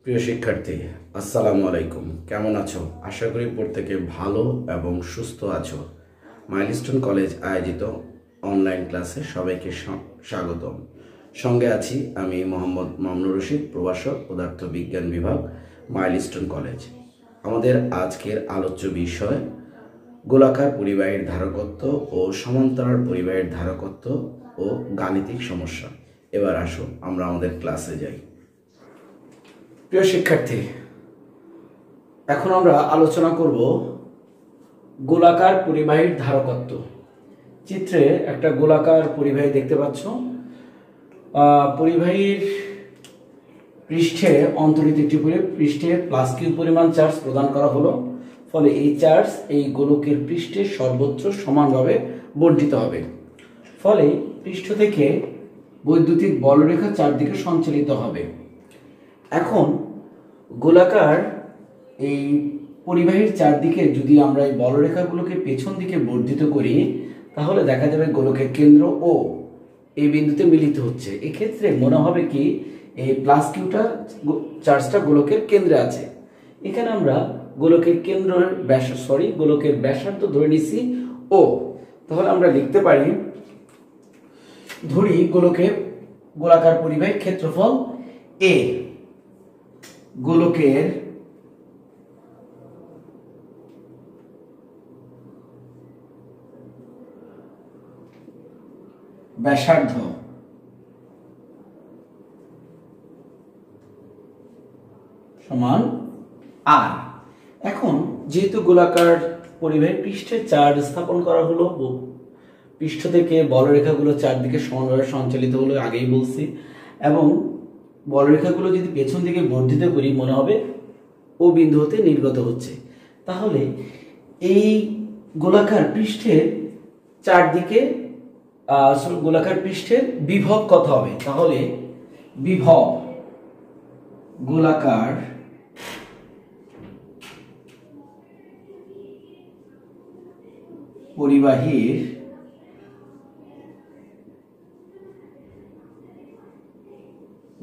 প্রিয় শিক্ষার্থী, আসসালামু আলাইকুম। কেমন আছো? আশা করি প্রত্যেকে ভালো এবং সুস্থ আছো। মাইলস্টোন কলেজ আয়োজিত অনলাইন ক্লাসে সবাইকে স্বাগতম। সঙ্গে আছি আমি মোহাম্মদ মামুনুর রশিদ, প্রভাষক, পদার্থ বিজ্ঞান বিভাগ, মাইলস্টোন কলেজ। আমাদের আজকের আলোচ্য বিষয় গোলাকার পরিবাহীর ধারকত্ব ও সমান্তরাল পরিবাহীর ধারকত্ব ও গাণিতিক সমস্যা। এবার আসো আমরা আমাদের ক্লাসে যাই। প্রিয় শিক্ষার্থী, এখন আমরা আলোচনা করব গোলাকার পরিবাহীর ধারকত্ব। চিত্রে একটা গোলাকার পরিবাহী দেখতে পাচ্ছ। পরিবাহীর পৃষ্ঠে অন্তরিত একটি পৃষ্ঠে প্লাস কিউ পরিমাণ চার্জ প্রদান করা হলো, ফলে এই চার্জ এই গোলকের পৃষ্ঠে সর্বত্র সমানভাবে বণ্টিত হবে। ফলে পৃষ্ঠ থেকে বৈদ্যুতিক বলরেখা চারদিকে সঞ্চালিত হবে। এখন গোলাকার এই পরিবাহীর চারদিকে যদি আমরা এই বলরেখাগুলোকে পেছন দিকে বর্ধিত করি, তাহলে দেখা যাবে গোলকের কেন্দ্র ও এই বিন্দুতে মিলিত হচ্ছে। এক্ষেত্রে মনে হবে কি এই প্লাস কিউটা চার্জটা গোলকের কেন্দ্রে আছে। এখানে আমরা গোলকের কেন্দ্রের গোলকের ব্যাসার্ধ ধরে নিছি ও। তাহলে আমরা লিখতে পারি, ধরি গোলাকার পরিবাহীর ক্ষেত্রফল এ, গোলকের ব্যাসার্ধ সমান আর। এখন যেহেতু গোলাকার পরিবাহীর পৃষ্ঠে চার্জ স্থাপন করা হলো, পৃষ্ঠ থেকে বলরেখাগুলো চারদিকে সমানভাবে সঞ্চালিত হলো, আগেই বলছি, এবং বলরেখাগুলো যদি পেছন দিকে বর্ধিত করি মনে হবে ও বিন্দু হতে নির্গত হচ্ছে। তাহলে এই গোলাকার পৃষ্ঠের চারদিকে গোলাকার পৃষ্ঠের বিভব কত হবে? তাহলে বিভব গোলাকার পরিবাহীর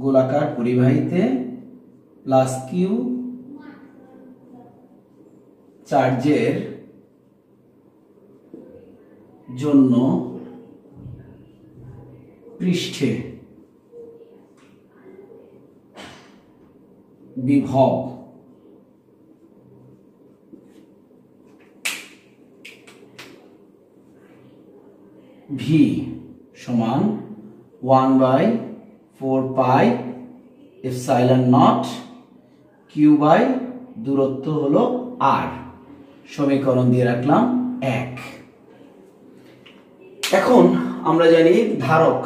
গোলাকার পরিবাহীতে প্লাস কিউ চার্জের জন্য পৃষ্ঠে বিভব ভি সমান 1/4 pi epsilon not q by দূরত্ব হলো আর। সমীকরণ দিয়ে রাখলাম 1। এখন আমরা জানি ধারক,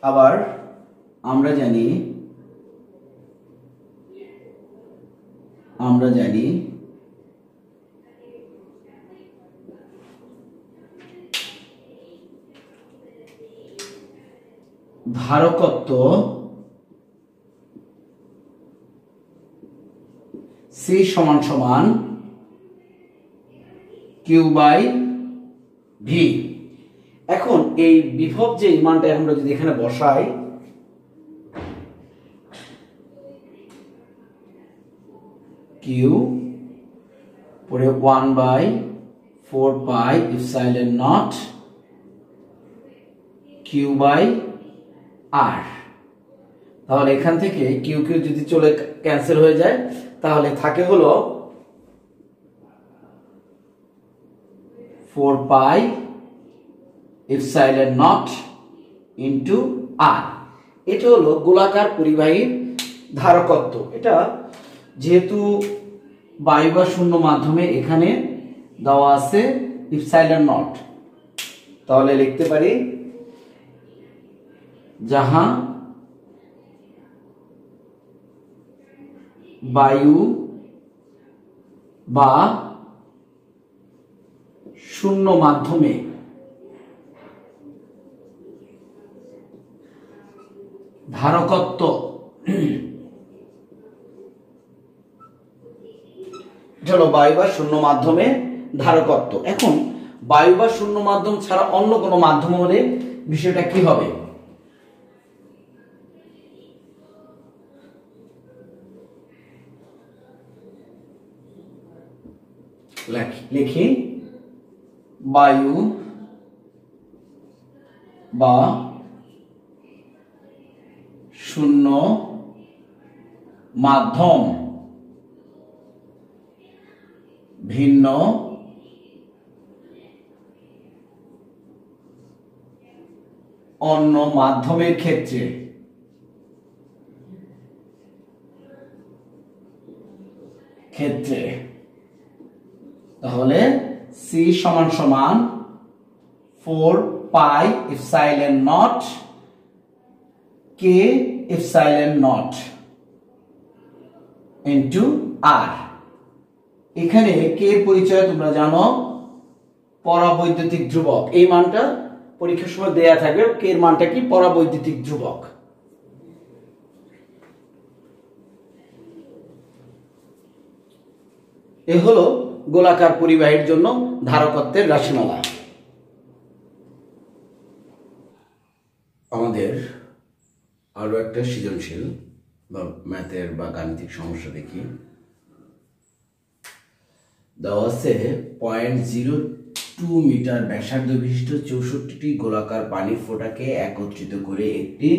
আবার আমরা জানি ধারকত্ব সি সমান সমান কিউ বাই ভি। এখন এই বিভব যে মানটা আমরা যদি এখানে বসাই, কিউ পরে 1/4 pi epsilon not q by r. তাহলে এখান থেকে কিউ কিউ যদি চলে ক্যান্সেল হয়ে যায়, তাহলে থাকে হলো 4 পাই এপসাইলন নট ইনটু আর। এটা হলো গোলাকার পরিবাহীর ধারকত্ব। এটা যেহেতু বায়ু বা শূন্য মাধ্যমে এখানে দেওয়া আছে এপসাইলন নট, তাহলে লিখতে পারি যাহা বায়ু বা শূন্য মাধ্যমে ধারকত্ব চলো বায়ু বা শূন্য মাধ্যমে ধারকত্ব। এখন বায়ু বা শূন্য মাধ্যম ছাড়া অন্য কোনো মাধ্যম হলে বিষয়টা কি হবে? লিখি বায়ু বা শূন্য মাধ্যম ভিন্ন অন্য মাধ্যমের ক্ষেত্রে তাহলে C সমান সমান 4 pi epsilon not K epsilon not into R। এখানে K এর পরিচয় তোমরা জানো, পরাবৈদ্যুতিক ধ্রুবক। এই মানটা পরীক্ষার সময় দেয়া থাকবে। K এর মানটা কি? পরাবৈদ্যুতিক ধ্রুবক। এ হলো গোলাকার পরিবাহীর জন্য ধারকত্বের রাশিমালা। আমাদের আরো একটা সৃজনশীল বা ম্যাথের বা গাণিতিক সমস্যা দেখি। দেওয়া আছে 0.02 মিটার ব্যাসার্ধ বিশিষ্ট 64টি গোলাকার পানির ফোঁটাকে একত্রিত করে একটি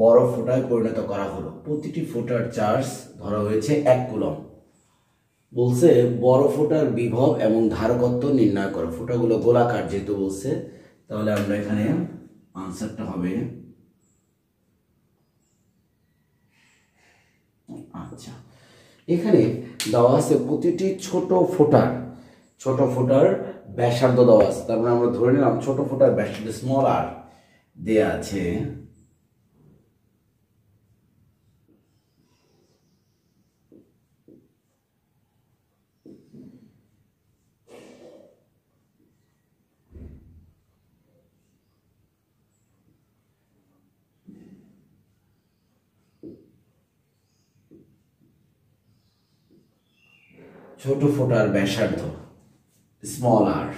বড় ফোঁটায় পরিণত করা হলো। প্রতিটি ফোঁটার চার্জ ধরা হয়েছে 1 কুলম্ব। বলছে বড় ফোঁটার বিভব এবং ধারকত্ব নির্ণয় করো। ফোঁটাগুলো গোলাকার যেহেতু বলছে, তাহলে আমরা এখানে আনসারটা হবে, আচ্ছা এখানে দেওয়া আছে প্রতিটি ছোট ফোঁটার ব্যাসার্ধ দেওয়া আছে। তারপরে আমরা ধরে নিলাম ছোট ফোঁটার ব্যাসার্ধ স্মল আর দেয়া আছে। ছোট ফোঁটার ব্যাসার্ধ স্মল আর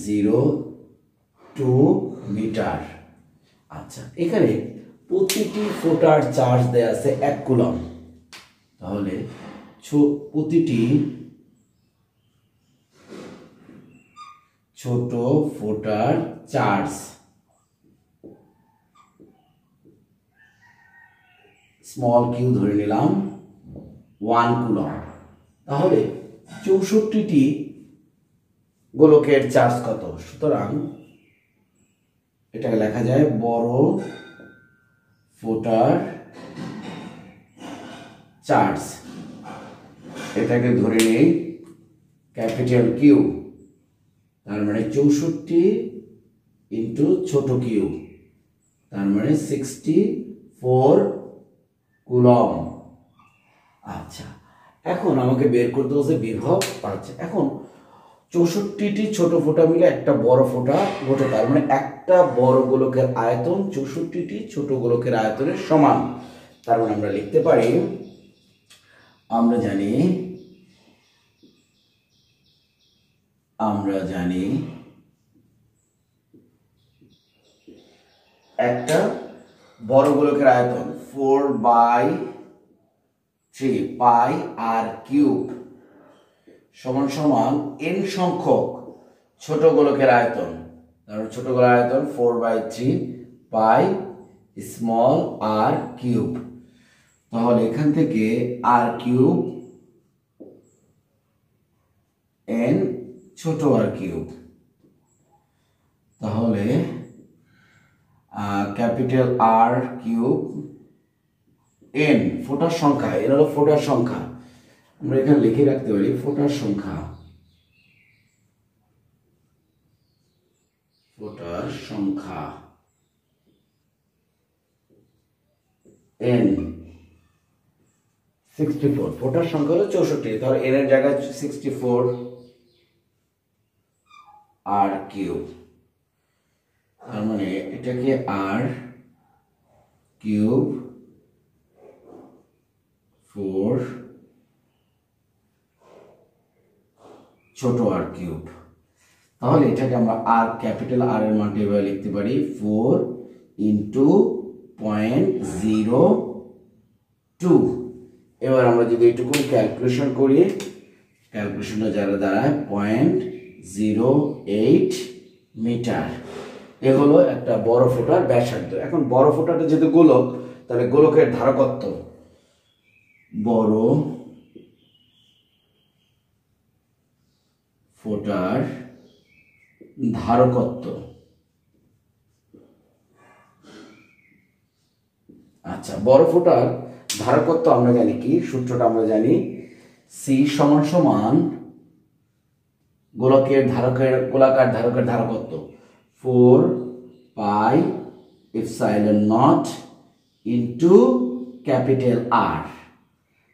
0.02 মিটার। আচ্ছা এখানে প্রতিটি ফোঁটার চার্জ দেয়া আছে 1 কুলম্ব। তাহলে প্রতিটি ছোট ফোঁটার চার্জ স্মল কিউ ধরে নিলাম 1 কুলম্ব। তাহলে 64টি গোলকের চার্জ কত? সুতরাং এটাকে লেখা যায় বড় ফোঁটার চার্জ, এটাকে ধরে নেই ক্যাপিটাল কিউ, তার মানে 64 ইন্টু ছোট কিউ, তার মানে 64 কুলম্ব। আচ্ছা এখন আমাকে বের করতে হচ্ছে বিভব। আচ্ছা এখন 64টি ছোট ফোঁটা মিলে একটা বড় ফোঁটা ঘটে, তার মানে একটা বড় গোলকের আয়তন 64টি ছোট গোলকের আয়তনের সমান। তার মানে আমরা লিখতে পারি, আমরা জানি একটা বড় গোলকের আয়তন 4/3 পাই আর কিউব সমান সমান n সংখ্যক ছোট গোলকের আয়তন। তাহলে ছোট গোলকের আয়তন 4/3 পাই স্মল আর কিউব। তাহলে এখান থেকে আর কিউব n ছোট আর কিউব, তাহলে ক্যাপিটাল আর কিউব n ফোঁটার সংখ্যা, এর হলো ফোঁটার সংখ্যা। আমরা এখানে লিখে রাখতে পারি ফোঁটার সংখ্যা n 64। ফোঁটার সংখ্যা হলো 64, তাহলে n এর জায়গায় 64 আর কিউব। তার মানে এটাকে আর কিউব 4 ছোট আর কিউব। তাহলে এটাকে আমরা আর ক্যাপিটাল আর এর মানটা এভাবে লিখতে পারি 4 ইন্টু 0.02। এবার আমরা যদি এটুকু ক্যালকুলেশন করি ক্যালকুলেশনটা যারা দাঁড়ায় 0.08 মিটার। এ হলো একটা বড় ফোঁটার ব্যাসার্ধ। এখন বড় ফোঁটাটা যেহেতু গোলক, তাহলে গোলকের ধারকত্ব বড় ফোঁটার ধারকত্ব, আচ্ছা বড় ফোঁটার ধারকত্ব আমরা জানি কি, সূত্রটা আমরা জানি সি সমান সমান গোলাকার ধারকের ধারকত্ব 4 pi epsilon nought into capital R.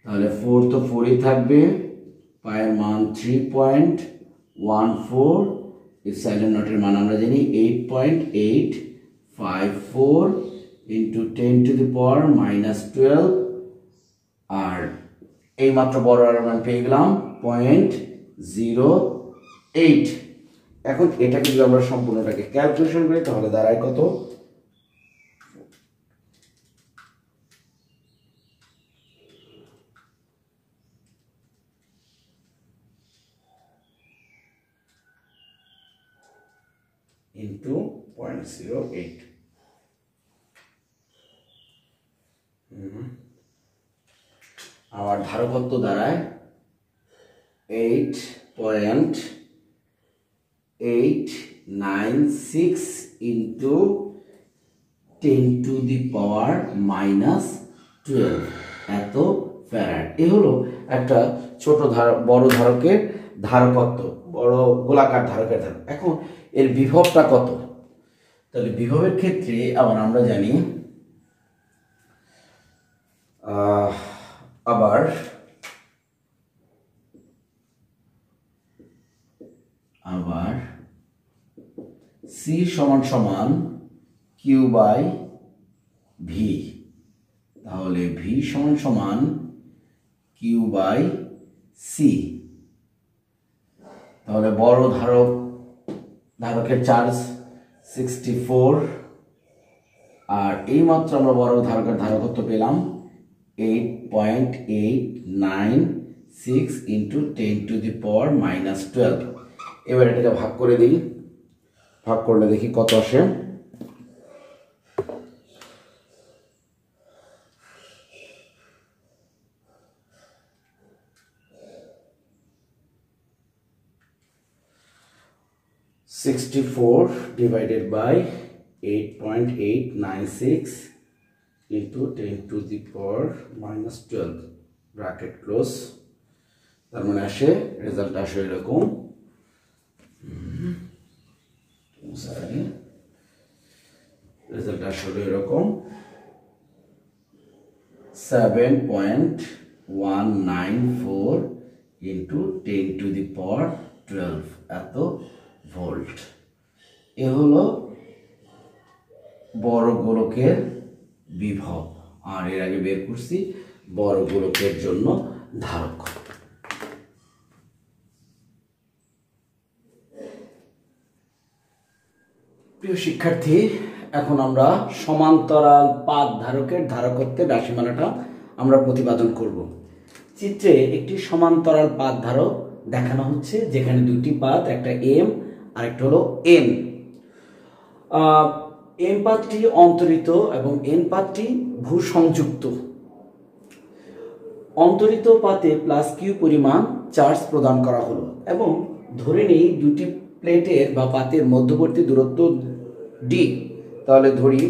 তাহলে 4 তো 4ই থাকবে, পায়ের মান 3.14, এপসাইলন নটের মান আমরা জানি 8.854 ইন্টু 10 টু দি পাওয়ার -12, আর এই মাত্র বড় মান পেয়ে গেলাম 0.08। এখন এটাকে যদি আমরা সম্পূর্ণটাকে ক্যালকুলেশন করি তাহলে দাঁড়ায় কত, ইন্টু 0.08। আমার ধারকত্ব দাঁড়ায় 8.896 ইন্টু 10 টু দি পাওয়ার -12 এত ফ্যারাড। এ হলো একটা বড় ধারকের ধারকত্ব, বড় গোলাকার ধারকের ধারক। এখন এর বিভবটা কত, তাহলে বিভবের ক্ষেত্রে আবার আমরা জানি আবার সি সমান সমান কিউ বাই ভি। তাহলে ভি সমান সমান কিউ বাই সি। তাহলে বড় ধারকের চার্জ 64, আর এই মাত্র আমরা বড় ধারকের ধারকত্ব পেলাম 8.896 ইন্টু 10 টু দি পাওয়ার -12। এবার এটাকে ভাগ করে দিই, ভাগ করলে দেখি কত আসে। (64 divided by 8.896 into 10 to the power -12 bracket close. তার মানে আসে, রেজাল্ট আসে এরকম, রেজাল্ট আসলে এরকম 7.194 ইন্টু 10 টু দি পাওয়ার 12 এত ভোল্ট। এ হলো বড় গোলকের বিভব, আর এর আগে বের করছি বড় গোলকের জন্য ধারক। প্রিয় শিক্ষার্থী, এখন আমরা সমান্তরাল পাত ধারকের ধারকত্বের রাশিমালাটা আমরা প্রতিপাদন করব। চিত্রে একটি সমান্তরাল পাত ধারক দেখানো হচ্ছে, যেখানে দুটি পাত, একটা এম আর একটা হলো এন। এম পাতটি অন্তরিত এবং এন পাতটি ভূসংযুক্ত। অন্তরিত পাতে +q পরিমাণ চার্জ প্রদান করা হলো, এবং ধরে নেই দুটি প্লেটের বা পাতের মধ্যবর্তী দূরত্ব d। তাহলে ধরি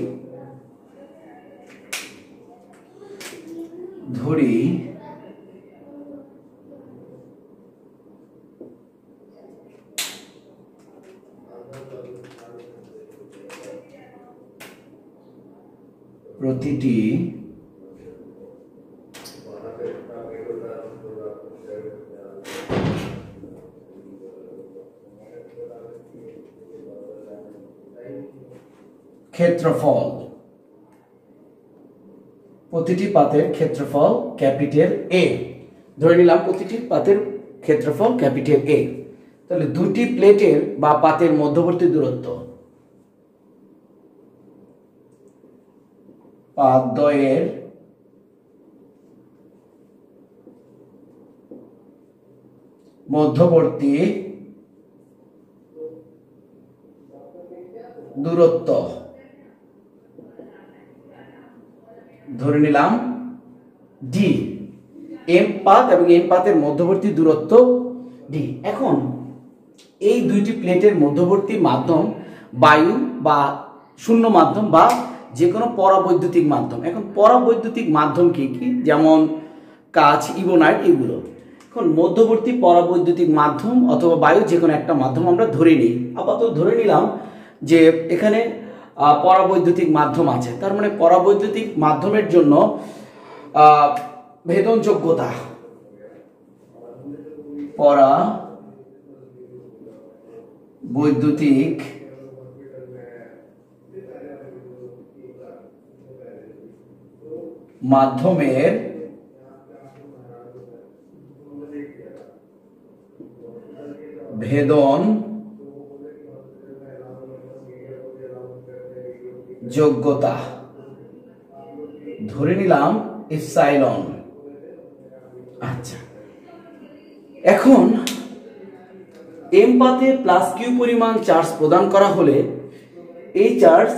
প্রতিটি ক্ষেত্রফল, প্রতিটি পাতের ক্ষেত্রফল ক্যাপিটাল এ। ধরে নিলাম প্রতিটি পাতের ক্ষেত্রফল ক্যাপিটাল এ। তাহলে দুটি প্লেটের বা পাতের মধ্যবর্তী দূরত্ব, পাতদ্বয়ের মধ্যবর্তী দূরত্ব ধরে নিলাম ডি। এম পাত এবং এন পাতের মধ্যবর্তী দূরত্ব ডি। এখন এই দুইটি প্লেটের মধ্যবর্তী মাধ্যম বায়ু বা শূন্য মাধ্যম বা যে কোনো পরাবৈদ্যুতিক মাধ্যম। এখন পরাবৈদ্যুতিক মাধ্যম কি কি, যেমন কাঁচ, ইবোনাইট, এগুলো। এখন মধ্যবর্তী পরাবৈদ্যুতিক মাধ্যম অথবা বায়ু যে কোনো একটা মাধ্যম আমরা ধরে নিই। আপাতত ধরে নিলাম যে এখানে পরাবৈদ্যুতিক মাধ্যম আছে, তার মানে পরাবৈদ্যুতিক মাধ্যমের জন্য ভেদনযোগ্যতা, পরাবৈদ্যুতিক মাধ্যমের ভেদন যোগ্যতা ধরে নিলাম এপসাইলন। আচ্ছা, এখন এম পাতে প্লাস কিউ পরিমাণ চার্জ প্রদান করা হলে এই চার্জ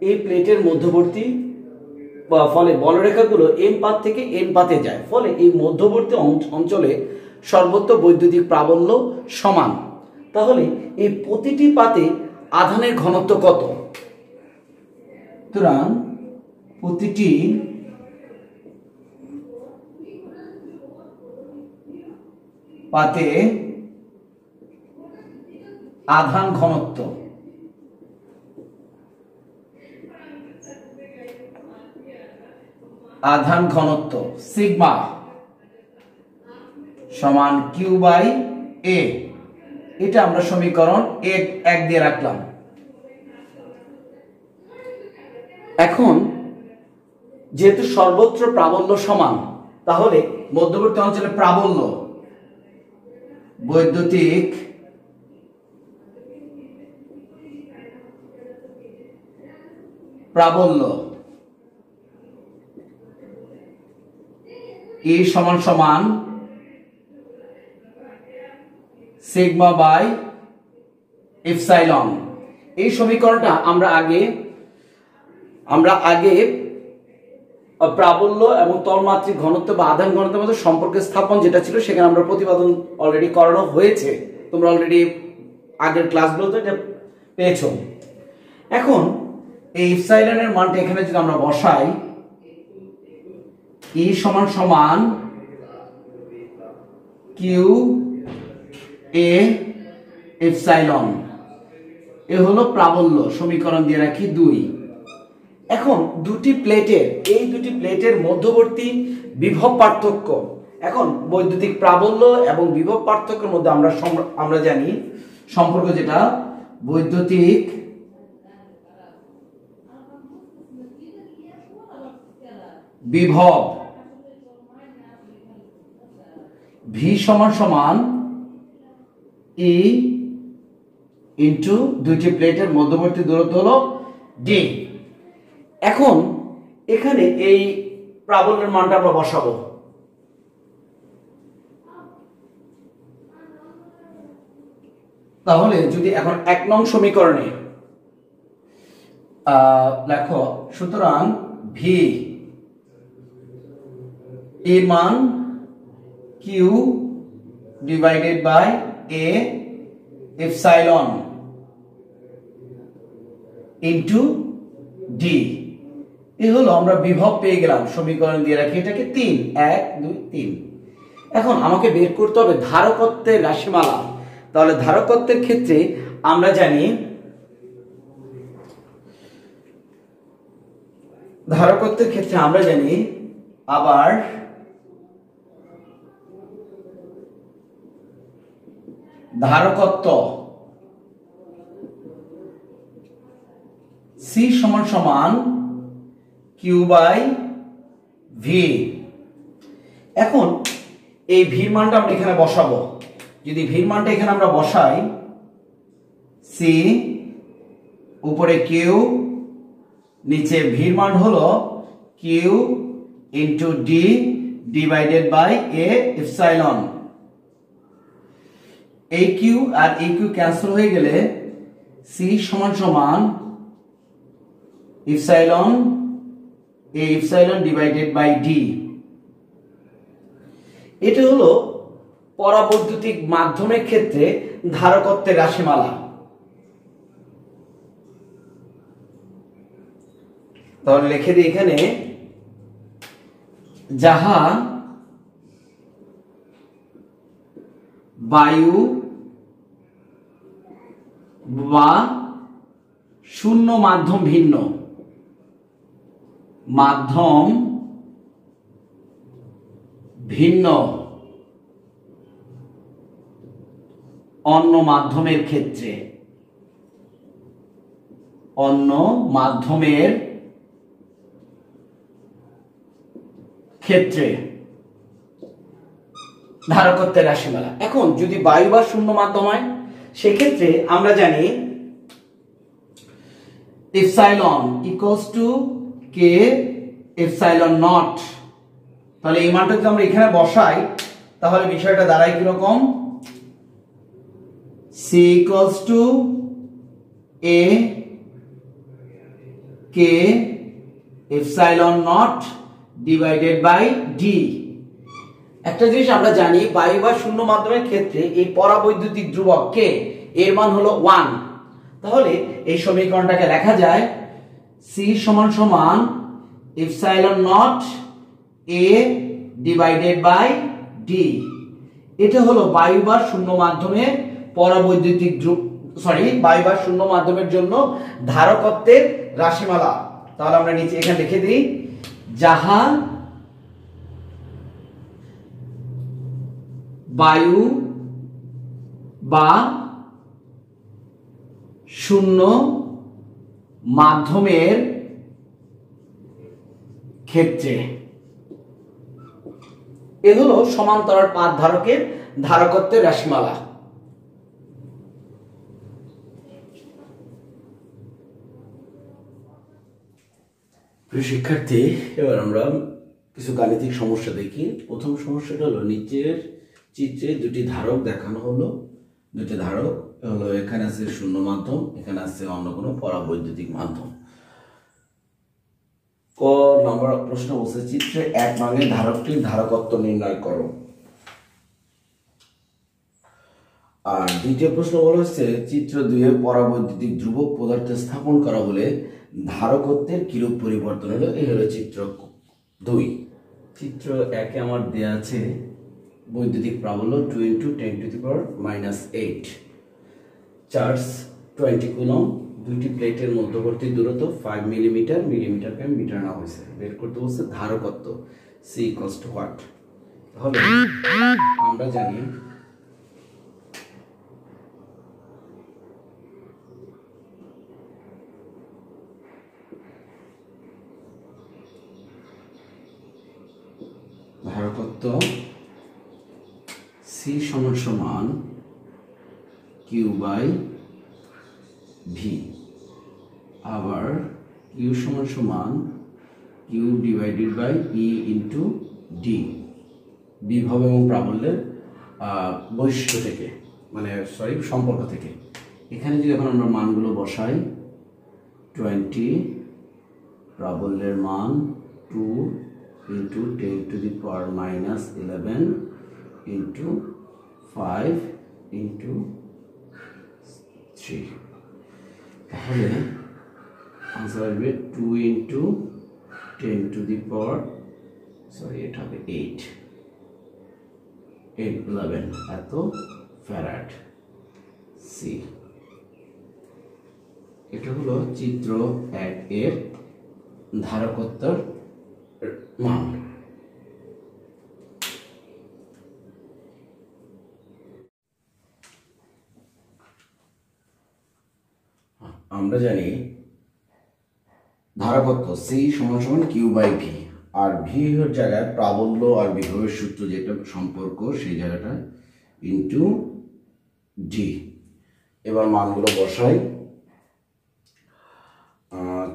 এই প্লেটের মধ্যবর্তী ফলে বলরেখাগুলো এম পাত থেকে এন পাতে যায়, ফলে এই মধ্যবর্তী অঞ্চলে সর্বত্র বৈদ্যুতিক প্রাবল্য সমান। তাহলে এই প্রতিটি পাতে আধানের ঘনত্ব কত? সুতরাং প্রতিটি পাতে আধান ঘনত্ব সিগমা সমান কিউ বাই এ। এটা আমরা সমীকরণ 1 দিয়ে রাখলাম। এখন যেহেতু সর্বত্র প্রাবল্য সমান, তাহলে মধ্যবর্তী অঞ্চলে প্রাবল্য, বৈদ্যুতিক প্রাবল্য E সমান সমান সিগমা বাই এপসাইলন। এই সমীকরণটা আমরা আগে প্রাবল্য এবং তলমাত্রিক ঘনত্ব বা আধান ঘনত্বের মধ্যে সম্পর্ক স্থাপন যেটা ছিল সেখানে আমরা প্রতিপাদন অলরেডি করানো হয়েছে, তোমরা অলরেডি আগের ক্লাসগুলোতে এটা পেয়েছো। এখন এই এপসাইলনের মানটা এখানে যদি আমরা বসাই, E সমান সমান কিউ এ এপসাইলন, এ হলো প্রাবল্য। সমীকরণ দিয়ে রাখি 2। এখন এই দুটি প্লেটের মধ্যবর্তী বিভব পার্থক্য, এখন বৈদ্যুতিক প্রাবল্য এবং বিভব পার্থক্যের মধ্যে আমরা জানি সম্পর্ক, যেটা বৈদ্যুতিক বিভব ভি সমান সমান ই ইন্টু দুইটি প্লেটের মধ্যবর্তী দূরত্ব হলো ডি। এখন এখানে এই প্রাবল্যের মানটা আমরা বসাবো। তাহলে যদি এখন 1 নং সমীকরণে লেখো, সুতরাং ভি এর মান q divided by A epsilon into d. এ হলো আমরা বিভব পেয়ে গেলাম। সমীকরণ দিয়ে রাখি এটাকে 3, 1 2 3। এখন আমাকে বের করতে হবে ধারকত্বের রাশিমালা। তাহলে ধারকত্বের ক্ষেত্রে আমরা জানি আবার ধারকত্ব সি সমান সমান কিউ বাই ভি। এখন এই ভির মানটা আমরা এখানে বসাবো। যদি ভির মানটা এখানে আমরা বসাই, সি উপরে কিউ, নিচে ভির মান হলো q into d divided by A epsilon. এই কিউ আর এই কিউ ক্যান্সেল হয়ে গেলে সি সমান সমান epsilon A epsilon divided by d. এটা হলো পরাবৈদ্যুতিক মাধ্যমের ক্ষেত্রে ধারকত্বের রাশিমালা। তাহলে লিখে দিই এখানে, যাহা বায়ু বা শূন্য মাধ্যম ভিন্ন, মাধ্যম ভিন্ন অন্য মাধ্যমের ক্ষেত্রে, অন্য মাধ্যমের ক্ষেত্রে ধারকত্বের রাশিমালা। এখন যদি বায়ু বা শূন্য মাধ্যম হয় সেক্ষেত্রে আমরা জানি epsilon equals to K epsilon not. তাহলে এই মানটা যদি আমরা এখানে বসাই তাহলে বিষয়টা দাঁড়ায় কিরকম, C equals to A K epsilon nought divided by d. একটা জিনিস আমরা জানি, বায়ু বা শূন্য মাধ্যমের ক্ষেত্রে এই পরাবৈদ্যুতিক ধ্রুবক কে এর মান হলো 1। তাহলে এই সমীকরণটাকে লেখা যায় সি সমান সমান epsilon not A divided by d. এটা হলো বায়ু বা শূন্য মাধ্যমের পরাবৈদ্যুতিক বায়ু বা শূন্য মাধ্যমের জন্য ধারকত্বের রাশিমালা। তাহলে আমরা নিচে এখানে লিখে দিই, যাহা বায়ু বা শূন্য মাধ্যমের ক্ষেত্রে, এ হলো সমান্তরাল পাত ধারকের ধারকত্বের রাশিমালা। প্রিয় শিক্ষার্থী, এবার আমরা কিছু গাণিতিক সমস্যা দেখি। প্রথম সমস্যাটা হলো, নিচের চিত্রে দুটি ধারক দেখানো হলো। দুটি ধারক হলো, এখানে আছে শূন্য মাধ্যম, এখানে আছে অন্য কোনো পরাবৈদ্যুতিক মাধ্যম। ক নম্বর প্রশ্ন বলছে, চিত্রে 1 নংয়ের ধারকটির ধারকত্ব নির্ণয় করো। আর দ্বিতীয় প্রশ্ন বলা হচ্ছে, চিত্র 2 এ পরাবৈদ্যুতিক ধ্রুবক পদার্থে স্থাপন করা হলে ধারকত্বের কিরূপ পরিবর্তন হলো। এই হলো চিত্র 2। চিত্র 1 এ আমার দেয়া আছে বৈদ্যুতিক প্রাবল্য 2 × 10⁻⁸, চার্জ 20 কুলম্ব, দুইটি প্লেটের মধ্যবর্তী দূরত্ব 5 মিলিমিটার, মিলিমিটারকে মিটার নেওয়া হয়েছে। বের করতে বলছে ধারকত্ব সি ইকুয়ালস টু হোয়াট। তাহলে আমরা জানি ধারকত্ব সি সমান সমান কিউ বাই ভি, আবার কিউ সমান সমান q divided by E into d, বিভব এবং প্রাবল্যের বৈশিষ্ট্য থেকে, মানে সম্পর্ক থেকে। এখানে যদি এখন আমরা মানগুলো বসাই, 20 প্রাবল্যের মান 2 × 10⁻⁻11 into 5 into 3, তাহলে আনসার আসবে 2 × 10⁻, এটা হবে 811 এত ফ্যারাড সি। এটা হলো চিত্র 1 এর ধারকত্বের মান। আমরা জানি ধারকত্ব সি সমান সমান কিউ বাই ভি, আর ভি এর জায়গায় প্রাবল্য আর বিভবের সূত্র যেটা সম্পর্ক সেই জায়গাটা ইন্টু ডি। এবার মানগুলো বসাই।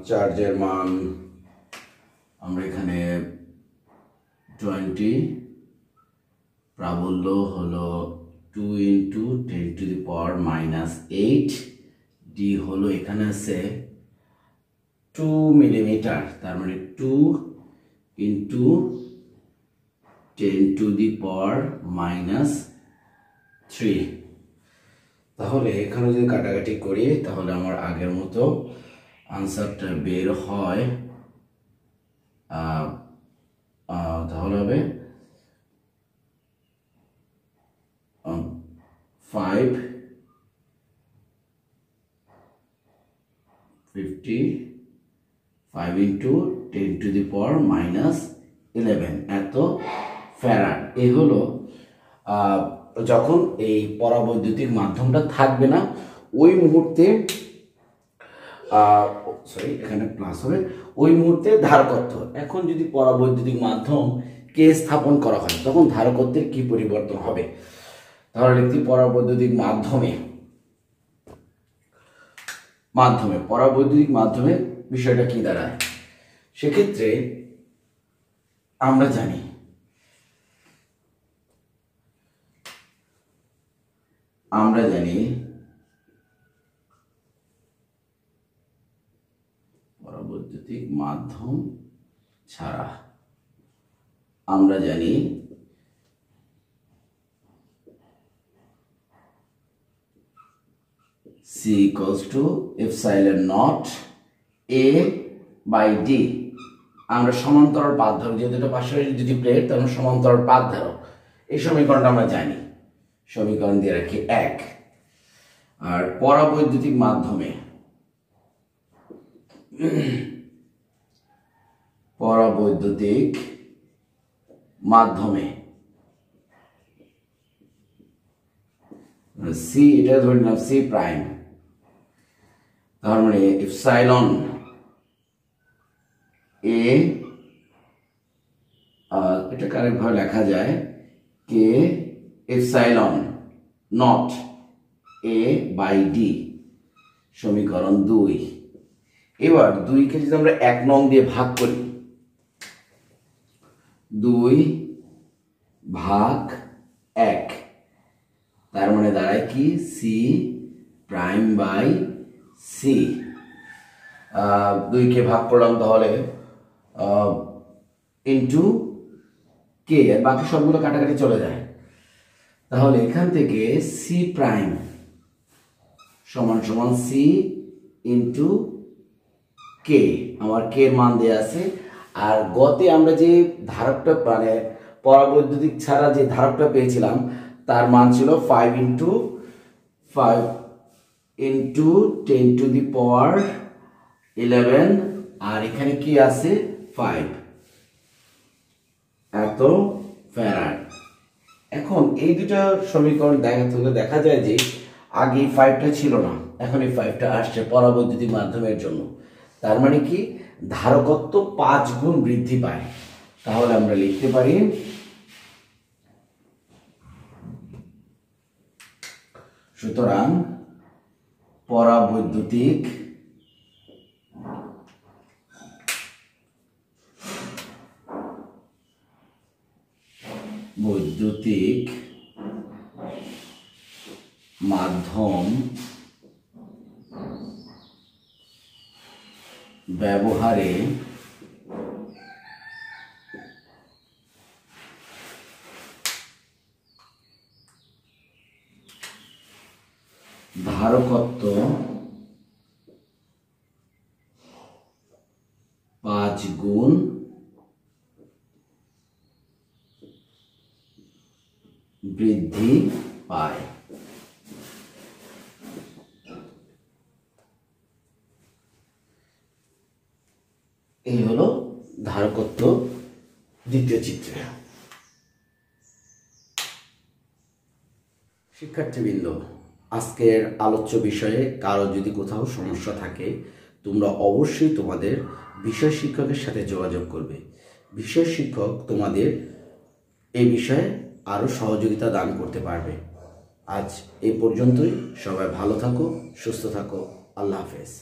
চার্জের মান আমরা এখানে 20, প্রাবল্য হলো 2 into 10 to the power minus 8, D হলো এখানে আছে 2 মিলিমিটার, তার মানে 2 into 10 to the power minus 3। তাহলে এখানে যদি কাটাকাটি করি তাহলে আমার আগের মতো আনসারটা বের হয়, তাহলে হবে 5 into 10 to the power minus 11 এত ফ্যারাড। এই হলো যখন এই পরাবৈদ্যুতিক মাধ্যমটা থাকবে না ওই মুহূর্তে, এখানে প্লাস হবে, ওই মুহূর্তে ধারকত্ব। এখন যদি পরাবৈদ্যুতিক মাধ্যম কে স্থাপন করা হয় তখন ধারকত্বের কি পরিবর্তন হবে? তাহলে লিখছি পরাবৈদ্যুতিক পরাবৈদ্যুতিক মাধ্যমে বিষয়টা কি দাঁড়ায়। সেক্ষেত্রে আমরা জানি পরাবৈদ্যুতিক মাধ্যম ছাড়া আমরা জানি C equals to epsilon naught A by D। আমরা সমান্তরাল পাত ধরো, যেহেতু এটা পাশাপাশি দুটি প্লেট তার মানে সমান্তরাল পাত ধরো। এই সমীকরণটা আমরা জানি, সমীকরণ দিয়ে রাখি 1। আর পরাবৈদ্যুতিক মাধ্যমে সি, এটা ধরে নিলাম সি প্রাইম, তার মানে এপসাইলন এ, এটা কারেক্ট ভাবে লেখা যায় k epsilon not a by d, সমীকরণ 2। এবার 2 কে যদি আমরা 1 নং দিয়ে ভাগ করি, 2 ভাগ 1, তার মানে দাঁড়ায় কি সি প্রাইম বাই সি। 2 কে ভাগ করলাম তাহলে ইন্টু কে, বাকি সবগুলো কাটাকাটি চলে যায়। তাহলে এখান থেকে সি প্রাইম সমান সমান সি ইন্টু কে, আমার কে এর মান দেয়া আছে। আর গতে আমরা যে ধারকটা মানে পরাবৈদ্যুতিক ছাড়া যে ধারকটা পেয়েছিলাম তার মান ছিল 5 ইন্টু 10 টু দি পাওয়ার 11, আর এখানে কি আছে 5 এত ফ্যারাড। এখন এই দুটো সমীকরণ দেখা যায় যে আগে 5টা ছিল না, এখন এই 5টা আসছে পরাবৈদ্যুতিক মাধ্যমের জন্য। তার মানে কি ধারকত্ব 5 গুণ বৃদ্ধি পায়। তাহলে আমরা লিখতে পারি সুতরাং পরাবৈদ্যুতিক মাধ্যম ব্যবহারে ধারকত্ব 5 গুণ বৃদ্ধি পায়। এই হলো ধারকত্ব দ্বিতীয় চিত্রে। শিক্ষার্থীবৃন্দ, আজকের আলোচ্য বিষয়ে কারো যদি কোথাও সমস্যা থাকে তোমরা অবশ্যই তোমাদের বিষয় শিক্ষকের সাথে যোগাযোগ করবে। বিষয় শিক্ষক তোমাদের এই বিষয়ে আরো সহযোগিতা দান করতে পারবে। আজ এই পর্যন্তই। সবাই ভালো থাকো, সুস্থ থাকো। আল্লাহ হাফেজ।